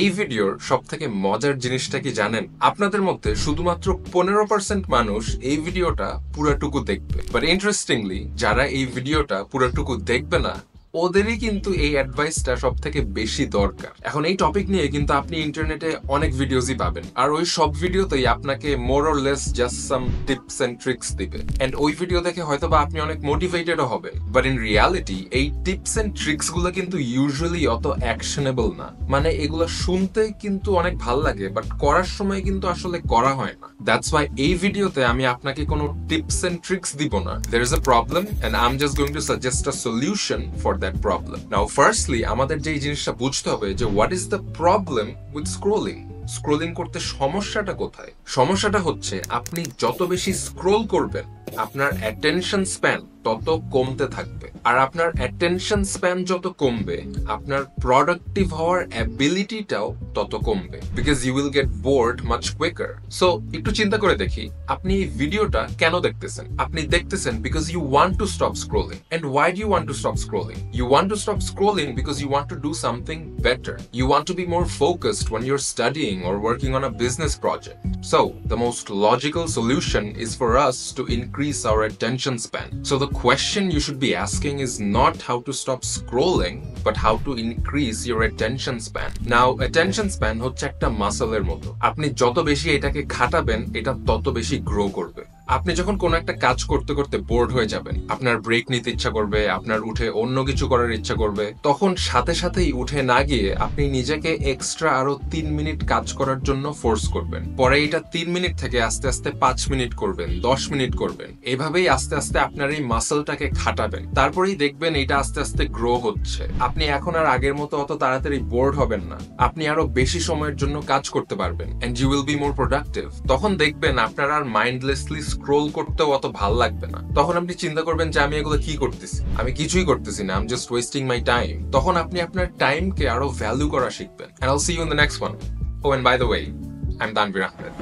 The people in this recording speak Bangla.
এই ভিডিওর সব থেকে মজার জিনিসটা কি জানেন? আপনাদের মধ্যে শুধুমাত্র 15% মানুষ এই ভিডিওটা পুরাটুকু দেখবে, বাট ইন্টারেস্টিংলি যারা এই ভিডিওটা পুরাটুকু দেখবে না ওদেরই কিন্তু এই অ্যাডভাইসটা সব থেকে বেশি দরকার। এখন এই টপিক নিয়ে কিন্তু আপনি ইন্টারনেটে অনেক ভিডিওসই পাবেন, আর ওই সব ভিডিওতেই আপনাকে more or less just some tips and tricks দিবে, এন্ড ওই ভিডিও দেখে হয়তোবা আপনি অনেক মোটিভেটেডও হবেন, বাট ইন রিয়ালিটি এই টিপস এন্ড ট্রিক্স গুলো কিন্তু ইউজুয়ালি অত অ্যাকশনেবল না। মানে এগুলো শুনতে কিন্তু অনেক ভাল লাগে, বাট করার সময় কিন্তু আসলে করা হয় না। দ্যাটস ওয়াই এই ভিডিওতে আমি আপনাকে কোনো টিপস এন্ড ট্রিক্স দিব না। There is a problem and I am just going to suggest a solution for that problem. Now, firstly, আমাদের যে জিনিসটা বুঝতে হবে যে what is the problem with scrolling? Scrolling করতে সমস্যাটা কোথায়? সমস্যাটা হচ্ছে আপনি যত বেশি স্ক্রোল করবেন আপনার অ্যাটেনশন স্প্যান তত কমতে থাকবে, আর আপনার অ্যাটেনশন স্প্যান যত কমবে আপনার প্রোডাক্টিভ হওয়ার অ্যাবিলিটিটাও তত কমবে, because you will get bored much quicker. So একটু চিন্তা করে দেখি, আপনি এই ভিডিওটা কেন দেখতেছেন? আপনি দেখতেছেন because you want to stop scrolling. And why do you want to stop scrolling? You want to stop scrolling because you want to do something better. You want to be more focused when you're studying or working on a business project. So, the most logical solution is for us to increase our attention span. So, the question you should be asking is not how to stop scrolling, but how to increase your attention span. Now, attention span হচ্ছে একটা মাসলের মতো। আপনি যত বেশি এটাকে খাটাবেন, এটা তত বেশি গ্রো করবে। আপনি যখন কোনো একটা কাজ করতে করতে বোর্ড হয়ে যাবেন, আপনার ব্রেক নিতে ইচ্ছা করবে, আপনার উঠে অন্য কিছু করার ইচ্ছা করবে, তখন সাথে সাথেই উঠে না গিয়ে আপনি নিজেকে এক্সট্রা আরো 3 মিনিট কাজ করার জন্য ফোর্স করবেন। পরে এটা 3 মিনিট থেকে আস্তে আস্তে 5 মিনিট করবেন, 10 মিনিট করবেন। এভাবেই আস্তে আস্তে আপনার এই মাসলটাকে খাটাবেন। তারপরেই দেখবেন এটা আস্তে আস্তে গ্রো হচ্ছে। আপনি এখন আর আগের মতো অত তাড়াতাড়ি বোর্ড হবেন না। আপনি আরো বেশি সময়ের জন্য কাজ করতে পারবেন, and you will be more productive. তখন দেখবেন আপনার আর মাইন্ডলেসলি স্ক্রোল করতেও অত ভাল লাগবে না। তখন আপনি চিন্তা করবেন যে আমি এগুলো কি করতেছি? আমি কিছুই করতেছি না, I am just wasting my time. তখন আপনি আপনার টাইমকে আরো ভ্যালু করা শিখবেন। And I'll see you in the next one. Oh, and by the way, I'm Tanvir Ahmed.